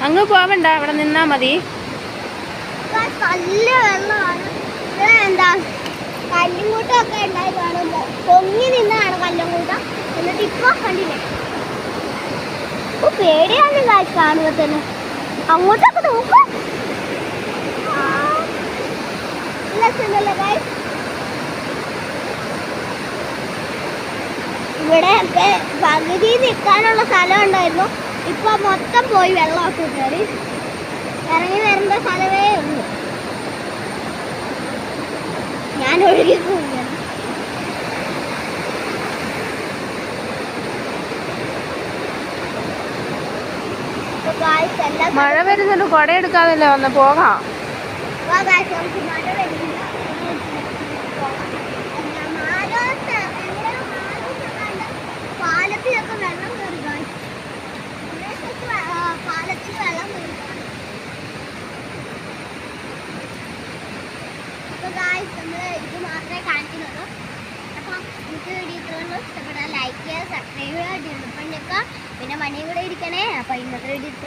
അങ്ങ് പോവണ്ട, അവിടെ നിന്നാ മതി. നല്ല വെള്ളമാണ്. എന്താ കല്ലുംകൂട്ടമൊക്കെ ഉണ്ടായി കാണുമ്പോ പൊങ്ങി നിന്നാണ് കല്ലുംകൂട്ടം. എന്നിട്ട് ഇപ്പൊ കണ്ടില്ലേ, ഇപ്പൊ പേടിയാണ് കാണുമ്പോ തന്നെ. അങ്ങോട്ടൊക്കെ നോക്കും. ഇവിടെ ഒക്കെ പകുതി നിൽക്കാനുള്ള സ്ഥലം ഉണ്ടായിരുന്നു. ഇപ്പൊ മൊത്തം പോയി വെള്ളമൊക്കെ കയറി. ഇറങ്ങി വരേണ്ട സ്ഥലമേ ഉള്ളൂ. ഞാൻ ഒഴുകി പോവുകയാണ്. മഴ വരുന്നുണ്ട്, കുട എടുക്കാതല്ലേ വന്ന് പോകാം. മഴ വരുന്നില്ല. പാലത്തിലൊക്കെ വെള്ളം കയറി. പാലത്തിൽ വെള്ളം കയറി. അപ്പൊ നമ്മള് ഇത് മാത്രമേ കാണിക്കുന്നുള്ളൂ. അപ്പൊ എനിക്ക് വീഡിയോ ഇത്രയൊന്നും ഇഷ്ടപ്പെട്ടാൽ ലൈക്ക് ചെയ്യുക, സബ്സ്ക്രൈബ് ചെയ്യുക, ഡിസ്കൗണ്ട് പിന്നെ മണിയും കൂടെ ഇരിക്കണേ. അപ്പൊ ഇന്നത്തെ വീഡിയോ ഇത്ര.